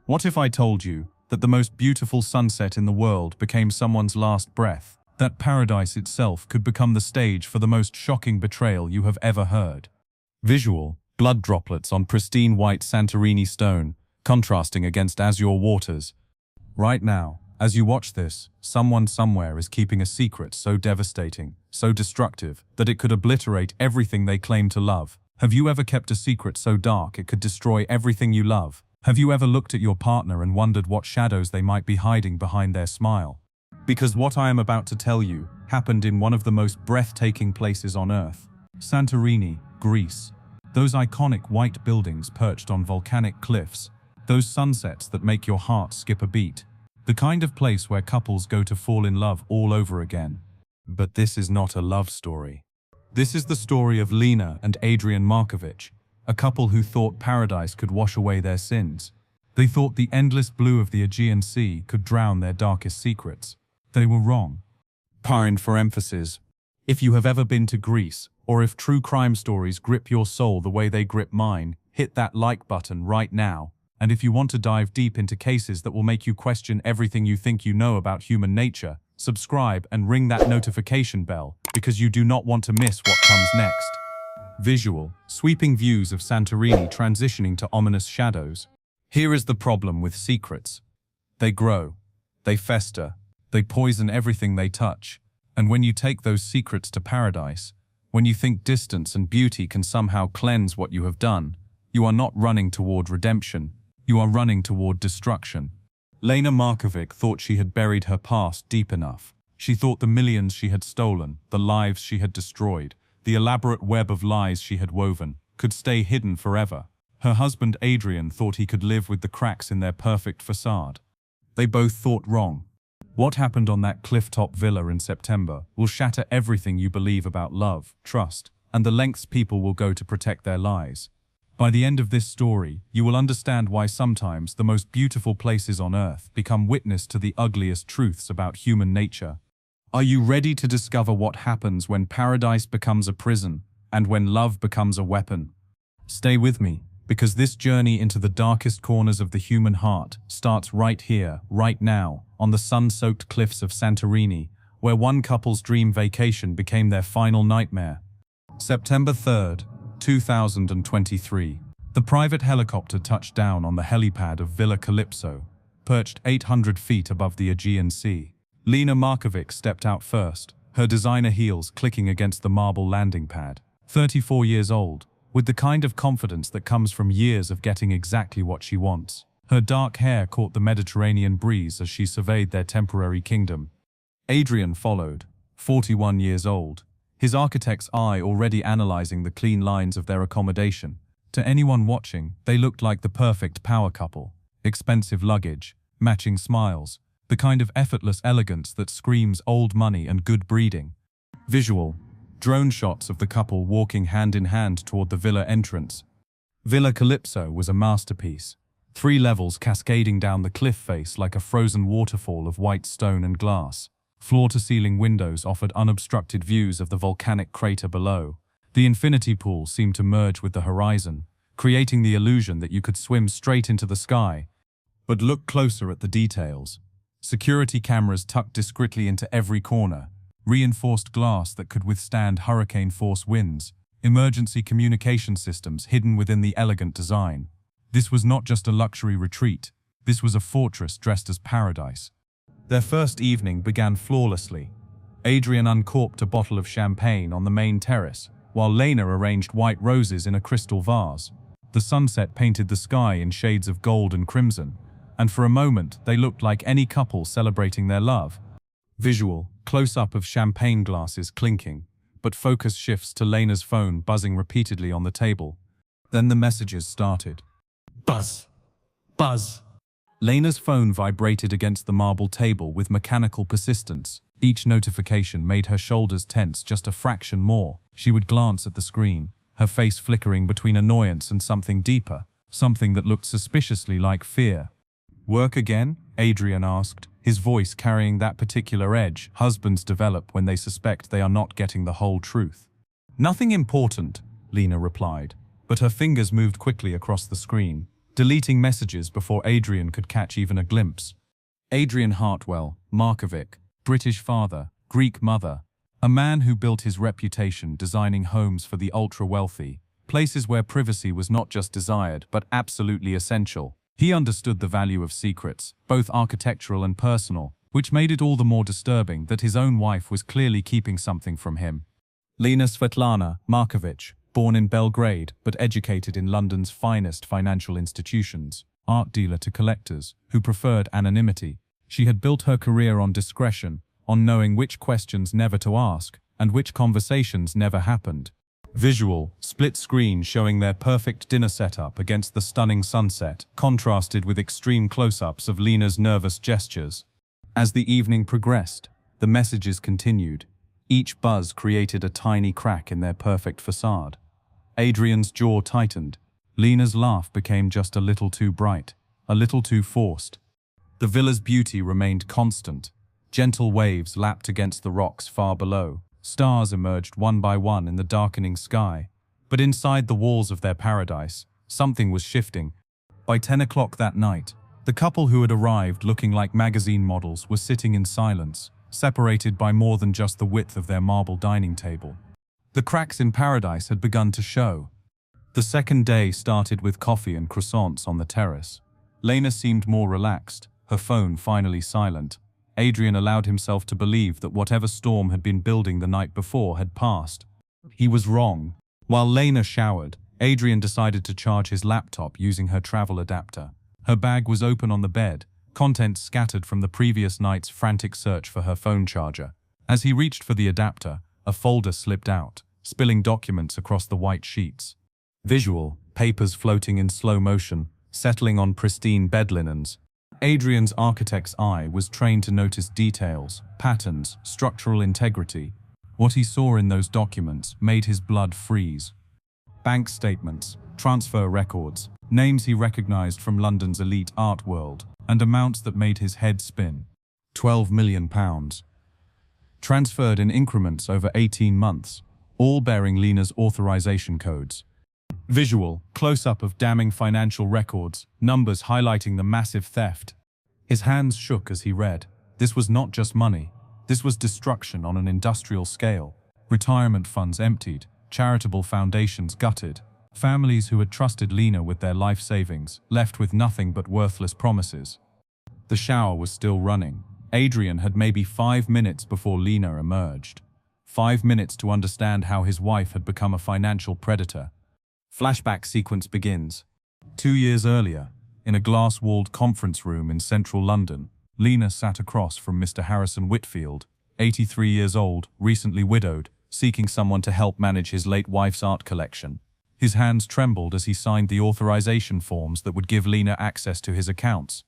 What if I told you that the most beautiful sunset in the world became someone's last breath? That paradise itself could become the stage for the most shocking betrayal you have ever heard. Visual, blood droplets on pristine white Santorini stone, contrasting against azure waters. Right now, as you watch this, someone somewhere is keeping a secret so devastating, so destructive, that it could obliterate everything they claim to love. Have you ever kept a secret so dark it could destroy everything you love? Have you ever looked at your partner and wondered what shadows they might be hiding behind their smile? Because what I am about to tell you happened in one of the most breathtaking places on Earth. Santorini, Greece. Those iconic white buildings perched on volcanic cliffs. Those sunsets that make your heart skip a beat. The kind of place where couples go to fall in love all over again. But this is not a love story. This is the story of Lena and Adrian Markovic, a couple who thought paradise could wash away their sins. They thought the endless blue of the Aegean Sea could drown their darkest secrets. They were wrong. Point for emphasis. If you have ever been to Greece, or if true crime stories grip your soul the way they grip mine, hit that like button right now. And if you want to dive deep into cases that will make you question everything you think you know about human nature, subscribe and ring that notification bell, because you do not want to miss what comes next. Visual, sweeping views of Santorini transitioning to ominous shadows. Here is the problem with secrets. They grow, they fester, they poison everything they touch. And when you take those secrets to paradise, when you think distance and beauty can somehow cleanse what you have done, you are not running toward redemption, you are running toward destruction. Lena Markovic thought she had buried her past deep enough. She thought the millions she had stolen, the lives she had destroyed, the elaborate web of lies she had woven, could stay hidden forever. Her husband Adrian thought he could live with the cracks in their perfect facade. They both thought wrong. What happened on that cliff-top villa in September will shatter everything you believe about love, trust, and the lengths people will go to protect their lies. By the end of this story, you will understand why sometimes the most beautiful places on Earth become witness to the ugliest truths about human nature. Are you ready to discover what happens when paradise becomes a prison and when love becomes a weapon? Stay with me, because this journey into the darkest corners of the human heart starts right here, right now, on the sun-soaked cliffs of Santorini, where one couple's dream vacation became their final nightmare. September 3rd, 2023. The private helicopter touched down on the helipad of Villa Calypso, perched 800 feet above the Aegean Sea. Lena Markovic stepped out first, her designer heels clicking against the marble landing pad. 34 years old, with the kind of confidence that comes from years of getting exactly what she wants. Her dark hair caught the Mediterranean breeze as she surveyed their temporary kingdom. Adrian followed, 41 years old, his architect's eye already analyzing the clean lines of their accommodation. To anyone watching, they looked like the perfect power couple. Expensive luggage, matching smiles, the kind of effortless elegance that screams old money and good breeding. Visual, drone shots of the couple walking hand in hand toward the villa entrance. Villa Calypso was a masterpiece. 3 levels cascading down the cliff face like a frozen waterfall of white stone and glass. Floor-to-ceiling windows offered unobstructed views of the volcanic crater below. The infinity pool seemed to merge with the horizon, creating the illusion that you could swim straight into the sky. But look closer at the details. Security cameras tucked discreetly into every corner, reinforced glass that could withstand hurricane-force winds, emergency communication systems hidden within the elegant design. This was not just a luxury retreat, this was a fortress dressed as paradise. Their first evening began flawlessly. Adrian uncorked a bottle of champagne on the main terrace, while Lena arranged white roses in a crystal vase. The sunset painted the sky in shades of gold and crimson, and for a moment they looked like any couple celebrating their love. Visual, close-up of champagne glasses clinking, but focus shifts to Lena's phone buzzing repeatedly on the table. Then the messages started. Buzz. Buzz. Lena's phone vibrated against the marble table with mechanical persistence. Each notification made her shoulders tense just a fraction more. She would glance at the screen, her face flickering between annoyance and something deeper, something that looked suspiciously like fear. Work again? Adrian asked, his voice carrying that particular edge husbands develop when they suspect they are not getting the whole truth. Nothing important, Lena replied, but her fingers moved quickly across the screen. deleting messages before Adrian could catch even a glimpse. Adrian Hartwell, Markovic, British father, Greek mother, a man who built his reputation designing homes for the ultra-wealthy, places where privacy was not just desired but absolutely essential. He understood the value of secrets, both architectural and personal, which made it all the more disturbing that his own wife was clearly keeping something from him. Lena Svetlana Markovic, born in Belgrade but educated in London's finest financial institutions, art dealer to collectors, who preferred anonymity. She had built her career on discretion, on knowing which questions never to ask, and which conversations never happened. Visual, split screen showing their perfect dinner setup against the stunning sunset, contrasted with extreme close-ups of Lena's nervous gestures. As the evening progressed, the messages continued. Each buzz created a tiny crack in their perfect facade. Adrian's jaw tightened. Lena's laugh became just a little too bright, a little too forced. The villa's beauty remained constant. Gentle waves lapped against the rocks far below. Stars emerged one by one in the darkening sky. But inside the walls of their paradise, something was shifting. By 10 o'clock that night, the couple who had arrived looking like magazine models were sitting in silence, separated by more than just the width of their marble dining table. The cracks in paradise had begun to show. The second day started with coffee and croissants on the terrace. Lena seemed more relaxed, her phone finally silent. Adrian allowed himself to believe that whatever storm had been building the night before had passed. He was wrong. While Lena showered, Adrian decided to charge his laptop using her travel adapter. Her bag was open on the bed, contents scattered from the previous night's frantic search for her phone charger. As he reached for the adapter, a folder slipped out, spilling documents across the white sheets. Visual, papers floating in slow motion, settling on pristine bed linens. Adrian's architect's eye was trained to notice details, patterns, structural integrity. What he saw in those documents made his blood freeze. Bank statements, transfer records, names he recognized from London's elite art world, and amounts that made his head spin. £12 million. Transferred in increments over 18 months, all bearing Lena's authorization codes. Visual, close-up of damning financial records, numbers highlighting the massive theft. His hands shook as he read. This was not just money. This was destruction on an industrial scale. Retirement funds emptied, charitable foundations gutted. Families who had trusted Lena with their life savings, left with nothing but worthless promises. The shower was still running. Adrian had maybe 5 minutes before Lena emerged. 5 minutes to understand how his wife had become a financial predator. Flashback sequence begins. 2 years earlier, in a glass-walled conference room in central London, Lena sat across from Mr. Harrison Whitfield, 83 years old, recently widowed, seeking someone to help manage his late wife's art collection. His hands trembled as he signed the authorization forms that would give Lena access to his accounts.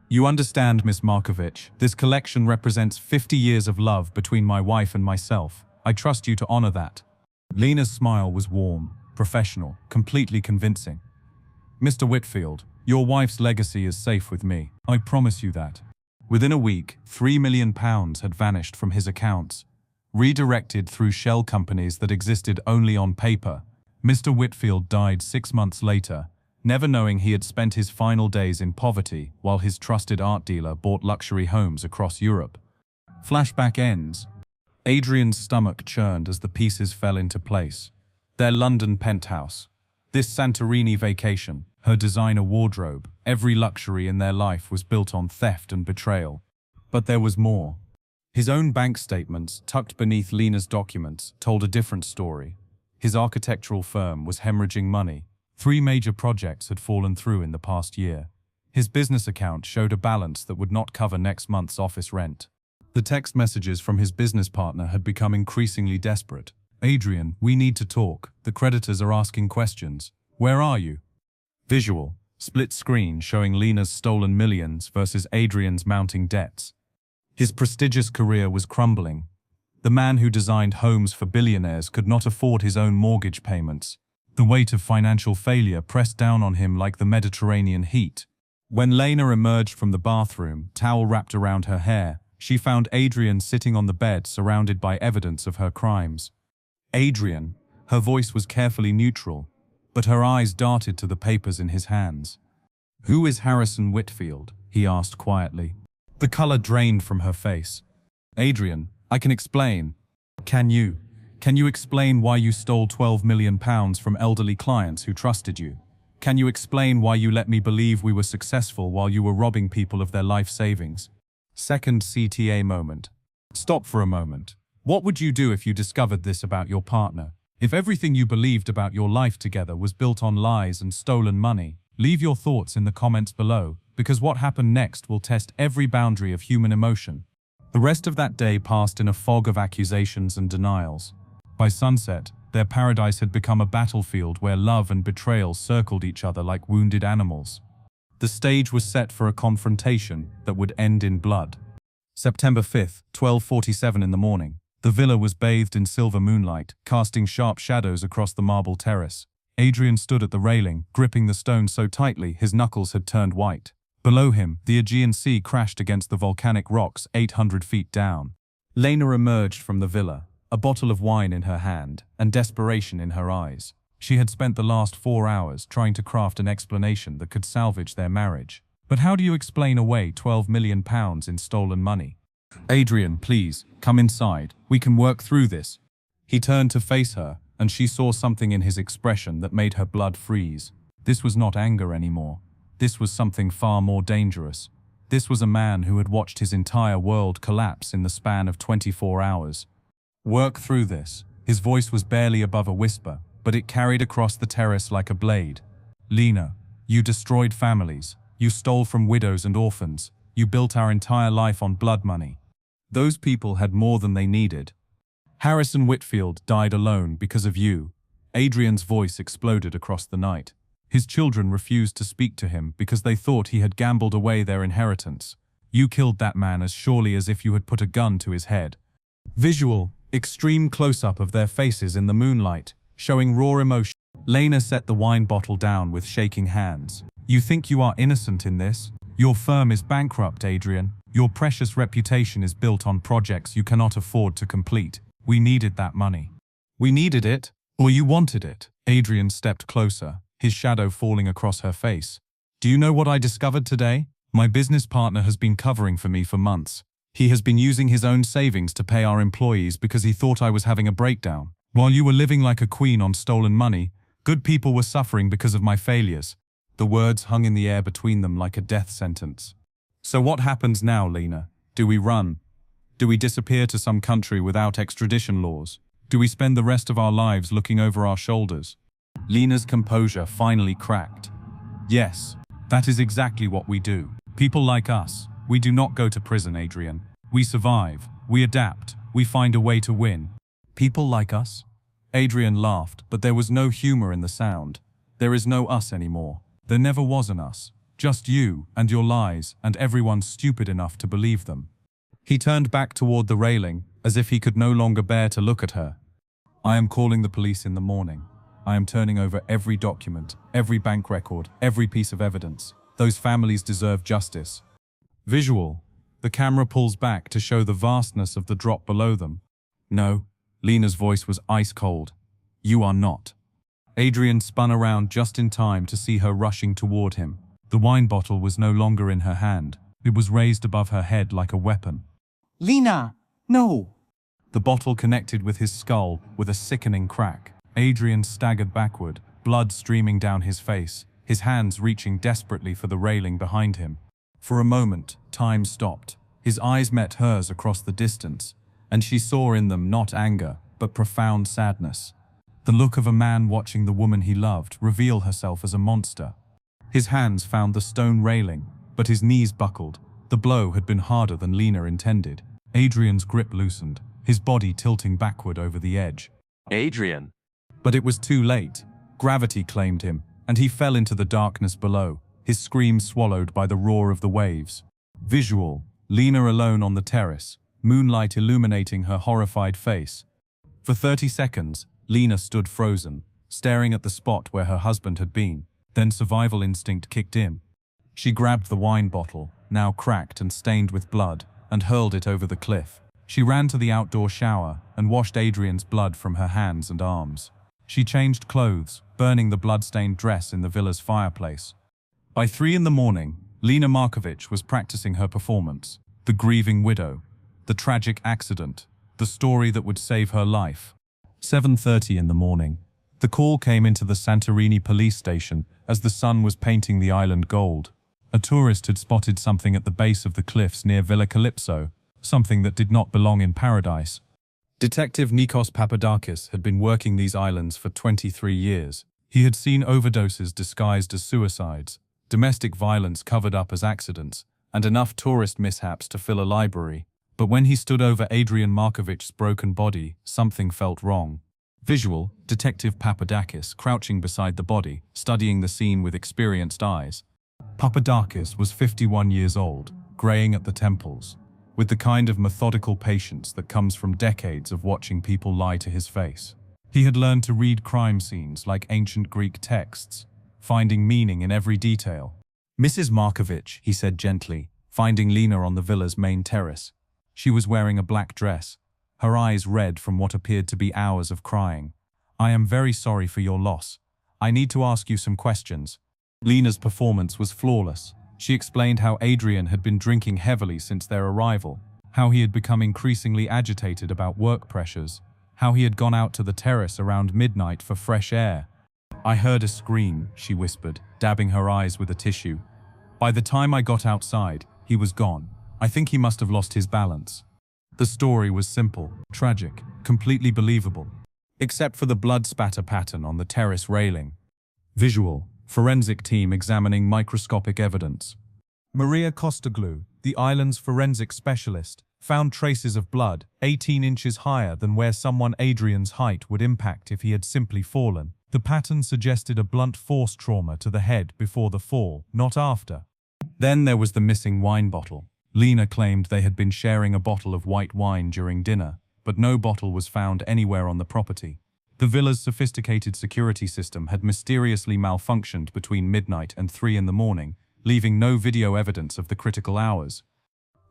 You understand, Miss Markovic, this collection represents 50 years of love between my wife and myself. I trust you to honor that. Lena's smile was warm, professional, completely convincing. Mr. Whitfield, your wife's legacy is safe with me. I promise you that. Within a week, £3 million had vanished from his accounts, redirected through shell companies that existed only on paper. Mr. Whitfield died 6 months later, never knowing he had spent his final days in poverty while his trusted art dealer bought luxury homes across Europe. Flashback ends. Adrian's stomach churned as the pieces fell into place. Their London penthouse, this Santorini vacation, her designer wardrobe, every luxury in their life was built on theft and betrayal. But there was more. His own bank statements, tucked beneath Lena's documents, told a different story. His architectural firm was hemorrhaging money. 3 major projects had fallen through in the past year. His business account showed a balance that would not cover next month's office rent. The text messages from his business partner had become increasingly desperate. Adrian, we need to talk. The creditors are asking questions. Where are you? Visual, split screen showing Lena's stolen millions versus Adrian's mounting debts. His prestigious career was crumbling. The man who designed homes for billionaires could not afford his own mortgage payments. The weight of financial failure pressed down on him like the Mediterranean heat. When Lena emerged from the bathroom, towel wrapped around her hair, she found Adrian sitting on the bed surrounded by evidence of her crimes. Adrian, her voice was carefully neutral, but her eyes darted to the papers in his hands. Who is Harrison Whitfield? He asked quietly. The color drained from her face. Adrian, I can explain. Can you? Can you explain why you stole £12 million from elderly clients who trusted you? Can you explain why you let me believe we were successful while you were robbing people of their life savings? Second CTA moment. Stop for a moment. What would you do if you discovered this about your partner? If everything you believed about your life together was built on lies and stolen money? Leave your thoughts in the comments below, because what happened next will test every boundary of human emotion. The rest of that day passed in a fog of accusations and denials. By sunset, their paradise had become a battlefield where love and betrayal circled each other like wounded animals. The stage was set for a confrontation that would end in blood. September 5th, 12:47 in the morning. The villa was bathed in silver moonlight, casting sharp shadows across the marble terrace. Adrian stood at the railing, gripping the stone so tightly his knuckles had turned white. Below him, the Aegean Sea crashed against the volcanic rocks 800 feet down. Lena emerged from the villa, a bottle of wine in her hand, and desperation in her eyes. She had spent the last 4 hours trying to craft an explanation that could salvage their marriage. But how do you explain away £12 million in stolen money? Adrian, please, come inside. We can work through this. He turned to face her, and she saw something in his expression that made her blood freeze. This was not anger anymore. This was something far more dangerous. This was a man who had watched his entire world collapse in the span of 24 hours. Work through this. His voice was barely above a whisper, but it carried across the terrace like a blade. Lena, you destroyed families. You stole from widows and orphans. You built our entire life on blood money. Those people had more than they needed. Harrison Whitfield died alone because of you. Adrian's voice exploded across the night. His children refused to speak to him because they thought he had gambled away their inheritance. You killed that man as surely as if you had put a gun to his head. Visual, extreme close-up of their faces in the moonlight, showing raw emotion. Lena set the wine bottle down with shaking hands. You think you are innocent in this? Your firm is bankrupt, Adrian. Your precious reputation is built on projects you cannot afford to complete. We needed that money. We needed it, or you wanted it. Adrian stepped closer, his shadow falling across her face. Do you know what I discovered today? My business partner has been covering for me for months. He has been using his own savings to pay our employees because he thought I was having a breakdown. While you were living like a queen on stolen money, good people were suffering because of my failures. The words hung in the air between them like a death sentence. So what happens now, Lena? Do we run? Do we disappear to some country without extradition laws? Do we spend the rest of our lives looking over our shoulders? Lena's composure finally cracked. Yes, that is exactly what we do. People like us, we do not go to prison, Adrian. We survive, we adapt, we find a way to win. People like us? Adrian laughed, but there was no humor in the sound. There is no us anymore. There never was an us. Just you and your lies and everyone stupid enough to believe them. He turned back toward the railing, as if he could no longer bear to look at her. I am calling the police in the morning. I am turning over every document, every bank record, every piece of evidence. Those families deserve justice. Visual. The camera pulls back to show the vastness of the drop below them. No. Lena's voice was ice cold. You are not. Adrian spun around just in time to see her rushing toward him. The wine bottle was no longer in her hand. It was raised above her head like a weapon. Lena, no! The bottle connected with his skull with a sickening crack. Adrian staggered backward, blood streaming down his face, his hands reaching desperately for the railing behind him. For a moment, time stopped. His eyes met hers across the distance, and she saw in them not anger, but profound sadness. The look of a man watching the woman he loved reveal herself as a monster. His hands found the stone railing, but his knees buckled. The blow had been harder than Lena intended. Adrian's grip loosened, his body tilting backward over the edge. Adrian! But it was too late. Gravity claimed him, and he fell into the darkness below, his scream swallowed by the roar of the waves. Visual. Lena alone on the terrace, moonlight illuminating her horrified face. For 30 seconds, Lena stood frozen, staring at the spot where her husband had been. Then survival instinct kicked in. She grabbed the wine bottle, now cracked and stained with blood, and hurled it over the cliff. She ran to the outdoor shower and washed Adrian's blood from her hands and arms. She changed clothes, burning the blood-stained dress in the villa's fireplace. By 3 in the morning, Lena Markovic was practicing her performance. The grieving widow, the tragic accident, the story that would save her life. 7:30 in the morning. The call came into the Santorini police station as the sun was painting the island gold. A tourist had spotted something at the base of the cliffs near Villa Calypso, something that did not belong in paradise. Detective Nikos Papadakis had been working these islands for 23 years. He had seen overdoses disguised as suicides, domestic violence covered up as accidents, and enough tourist mishaps to fill a library. But when he stood over Adrian Markovic's broken body, something felt wrong. Visual, Detective Papadakis crouching beside the body, studying the scene with experienced eyes. Papadakis was 51 years old, graying at the temples, with the kind of methodical patience that comes from decades of watching people lie to his face. He had learned to read crime scenes like ancient Greek texts, finding meaning in every detail. "Mrs. Markovic," he said gently, finding Lena on the villa's main terrace. She was wearing a black dress, her eyes red from what appeared to be hours of crying. "I am very sorry for your loss. I need to ask you some questions." Lena's performance was flawless. She explained how Adrian had been drinking heavily since their arrival, how he had become increasingly agitated about work pressures, how he had gone out to the terrace around midnight for fresh air. "I heard a scream," she whispered, dabbing her eyes with a tissue. "By the time I got outside, he was gone. I think he must have lost his balance." The story was simple, tragic, completely believable, except for the blood spatter pattern on the terrace railing. Visual, forensic team examining microscopic evidence. Maria Costaglou, the island's forensic specialist, found traces of blood 18 inches higher than where someone Adrian's height would impact if he had simply fallen. The pattern suggested a blunt force trauma to the head before the fall, not after. Then there was the missing wine bottle. Lena claimed they had been sharing a bottle of white wine during dinner, but no bottle was found anywhere on the property. The villa's sophisticated security system had mysteriously malfunctioned between midnight and 3 in the morning, leaving no video evidence of the critical hours.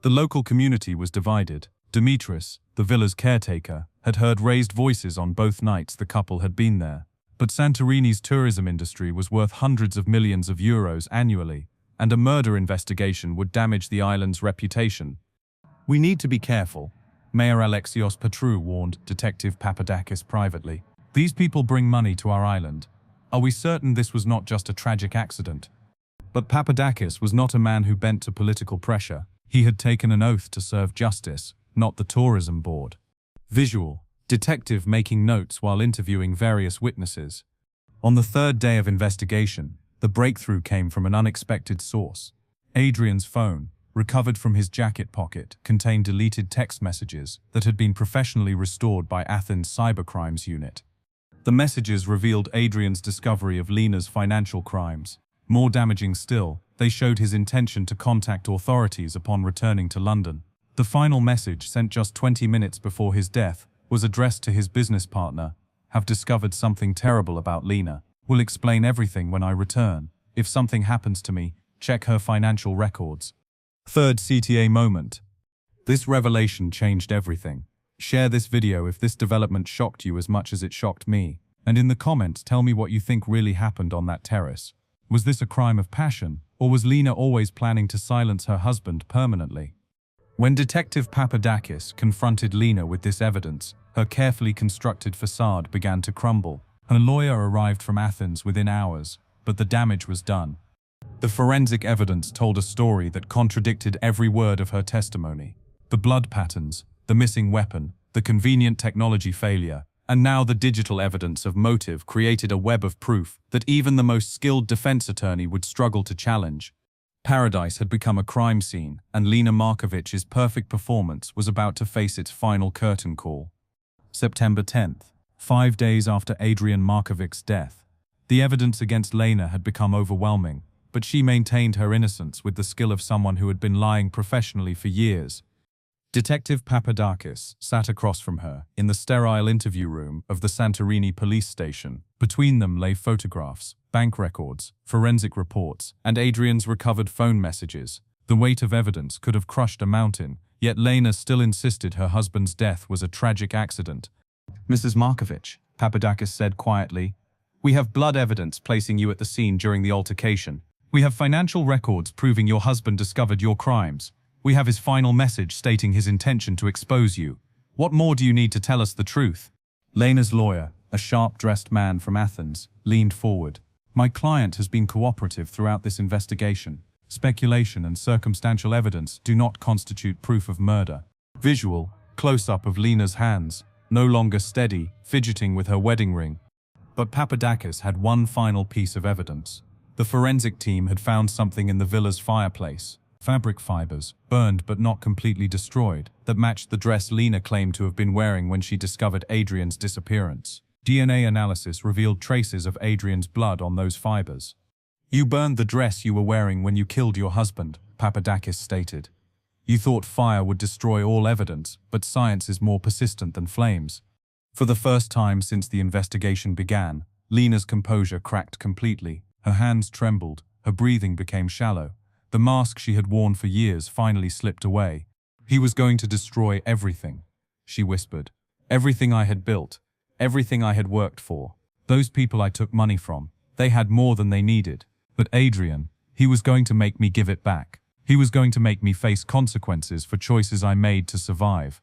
The local community was divided. Dimitris, the villa's caretaker, had heard raised voices on both nights the couple had been there. But Santorini's tourism industry was worth hundreds of millions of euros annually, and a murder investigation would damage the island's reputation. "We need to be careful," Mayor Alexios Petrou warned Detective Papadakis privately. "These people bring money to our island. Are we certain this was not just a tragic accident?" But Papadakis was not a man who bent to political pressure. He had taken an oath to serve justice, not the tourism board. Visual, detective making notes while interviewing various witnesses. On the 3rd day of investigation, the breakthrough came from an unexpected source. Adrian's phone, recovered from his jacket pocket, contained deleted text messages that had been professionally restored by Athens' cybercrimes unit. The messages revealed Adrian's discovery of Lena's financial crimes. More damaging still, they showed his intention to contact authorities upon returning to London. The final message, sent just 20 minutes before his death, was addressed to his business partner. "Have discovered something terrible about Lena. Will explain everything when I return. If something happens to me, check her financial records." 3rd CTA moment. This revelation changed everything. Share this video if this development shocked you as much as it shocked me. And in the comments, tell me what you think really happened on that terrace. Was this a crime of passion, or was Lena always planning to silence her husband permanently? When Detective Papadakis confronted Lena with this evidence, her carefully constructed facade began to crumble. Her lawyer arrived from Athens within hours, but the damage was done. The forensic evidence told a story that contradicted every word of her testimony. The blood patterns, the missing weapon, the convenient technology failure, and now the digital evidence of motive created a web of proof that even the most skilled defense attorney would struggle to challenge. Paradise had become a crime scene, and Lena Markovic's perfect performance was about to face its final curtain call. September 10th, 5 days after Adrian Markovic's death. The evidence against Lena had become overwhelming, but she maintained her innocence with the skill of someone who had been lying professionally for years. Detective Papadakis sat across from her in the sterile interview room of the Santorini police station. Between them lay photographs, bank records, forensic reports, and Adrian's recovered phone messages. The weight of evidence could have crushed a mountain, yet Lena still insisted her husband's death was a tragic accident. "Mrs. Markovic," Papadakis said quietly, "we have blood evidence placing you at the scene during the altercation. We have financial records proving your husband discovered your crimes. We have his final message stating his intention to expose you. What more do you need to tell us the truth?" Lena's lawyer, a sharp-dressed man from Athens, leaned forward. "My client has been cooperative throughout this investigation. Speculation and circumstantial evidence do not constitute proof of murder." Visual, close-up of Lena's hands, no longer steady, fidgeting with her wedding ring. But Papadakis had one final piece of evidence. The forensic team had found something in the villa's fireplace. Fabric fibers, burned but not completely destroyed, that matched the dress Lena claimed to have been wearing when she discovered Adrian's disappearance. DNA analysis revealed traces of Adrian's blood on those fibers. "You burned the dress you were wearing when you killed your husband," Papadakis stated. "You thought fire would destroy all evidence, but science is more persistent than flames." For the first time since the investigation began, Lena's composure cracked completely. Her hands trembled, her breathing became shallow. The mask she had worn for years finally slipped away. "He was going to destroy everything," she whispered. "Everything I had built, everything I had worked for. Those people I took money from, they had more than they needed. But Adrian, he was going to make me give it back. He was going to make me face consequences for choices I made to survive."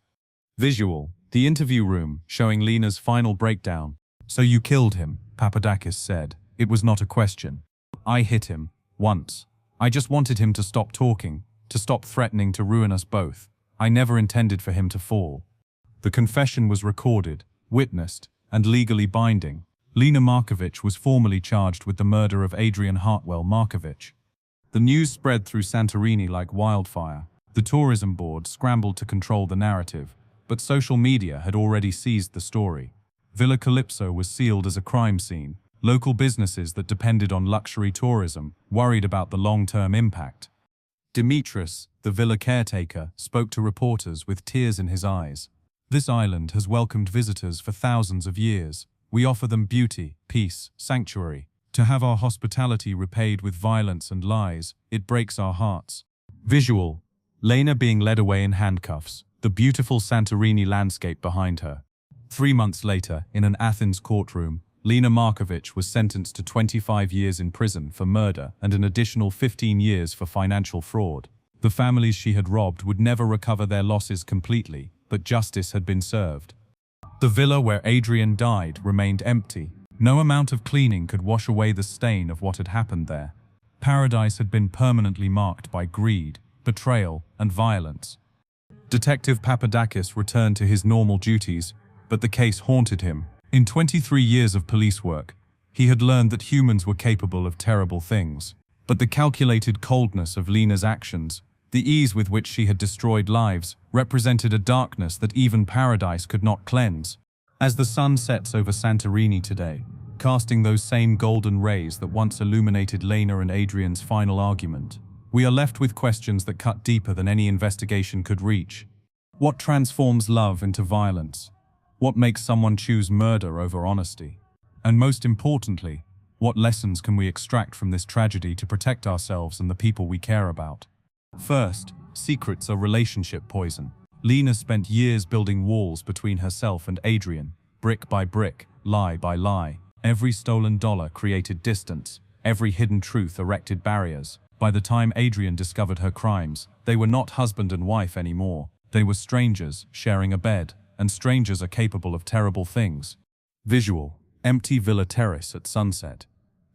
Visual, the interview room, showing Lena's final breakdown. "So you killed him," Papadakis said. "It was not a question. I hit him, once. I just wanted him to stop talking, to stop threatening to ruin us both. I never intended for him to fall." The confession was recorded, witnessed, and legally binding. Lena Markovich was formally charged with the murder of Adrian Hartwell Markovich. The news spread through Santorini like wildfire. The tourism board scrambled to control the narrative, but social media had already seized the story. Villa Calypso was sealed as a crime scene. Local businesses that depended on luxury tourism worried about the long-term impact. Dimitris, the villa caretaker, spoke to reporters with tears in his eyes. "This island has welcomed visitors for thousands of years. We offer them beauty, peace, sanctuary. To have our hospitality repaid with violence and lies, it breaks our hearts." Visual, Lena being led away in handcuffs, the beautiful Santorini landscape behind her. 3 months later, in an Athens courtroom, Lena Markovich was sentenced to 25 years in prison for murder and an additional 15 years for financial fraud. The families she had robbed would never recover their losses completely, but justice had been served. The villa where Adrian died remained empty. No amount of cleaning could wash away the stain of what had happened there. Paradise had been permanently marked by greed, betrayal, and violence. Detective Papadakis returned to his normal duties, but the case haunted him. In 23 years of police work, he had learned that humans were capable of terrible things. But the calculated coldness of Lena's actions, the ease with which she had destroyed lives, represented a darkness that even Paradise could not cleanse. As the sun sets over Santorini today, casting those same golden rays that once illuminated Lena and Adrian's final argument, we are left with questions that cut deeper than any investigation could reach. What transforms love into violence? What makes someone choose murder over honesty? And most importantly, what lessons can we extract from this tragedy to protect ourselves and the people we care about? First, secrets are relationship poison. Lena spent years building walls between herself and Adrian, brick by brick, lie by lie. Every stolen dollar created distance, every hidden truth erected barriers. By the time Adrian discovered her crimes, they were not husband and wife anymore. They were strangers, sharing a bed. And strangers are capable of terrible things. Visual, empty villa terrace at sunset.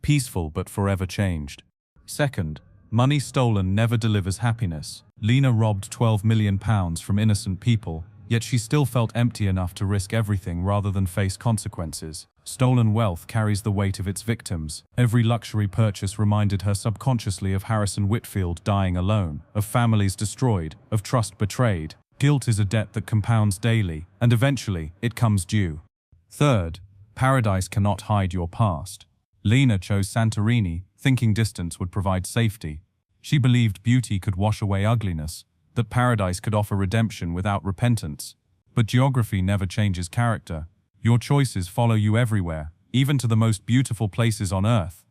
Peaceful but forever changed. Second, money stolen never delivers happiness. Lena robbed £12 million from innocent people, yet she still felt empty enough to risk everything rather than face consequences. Stolen wealth carries the weight of its victims. Every luxury purchase reminded her subconsciously of Harrison Whitfield dying alone, of families destroyed, of trust betrayed. Guilt is a debt that compounds daily, and eventually, it comes due. Third, Paradise cannot hide your past. Lena chose Santorini, thinking distance would provide safety. She believed beauty could wash away ugliness, that Paradise could offer redemption without repentance. But geography never changes character. Your choices follow you everywhere, even to the most beautiful places on Earth.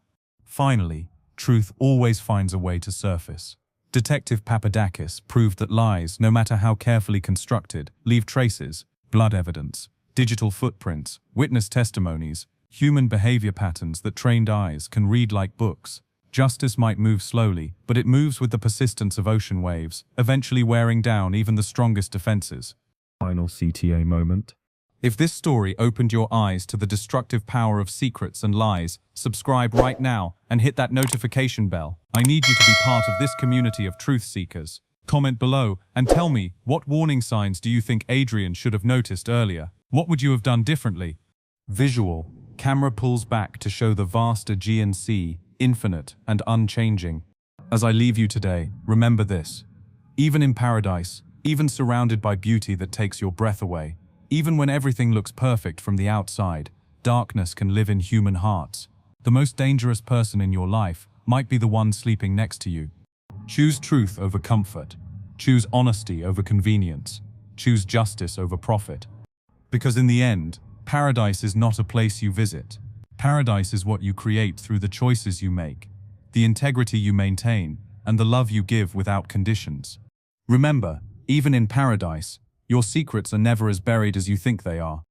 Finally, truth always finds a way to surface. Detective Papadakis proved that lies, no matter how carefully constructed, leave traces, blood evidence, digital footprints, witness testimonies, human behavior patterns that trained eyes can read like books. Justice might move slowly, but it moves with the persistence of ocean waves, eventually wearing down even the strongest defenses. Final CTA moment. If this story opened your eyes to the destructive power of secrets and lies, subscribe right now and hit that notification bell. I need you to be part of this community of truth seekers. Comment below and tell me, what warning signs do you think Adrian should have noticed earlier? What would you have done differently? Visual. Camera pulls back to show the vast Aegean Sea, infinite and unchanging. As I leave you today, remember this. Even in paradise, even surrounded by beauty that takes your breath away, even when everything looks perfect from the outside, darkness can live in human hearts. The most dangerous person in your life might be the one sleeping next to you. Choose truth over comfort. Choose honesty over convenience. Choose justice over profit. Because in the end, paradise is not a place you visit. Paradise is what you create through the choices you make, the integrity you maintain, and the love you give without conditions. Remember, even in paradise, your secrets are never as buried as you think they are.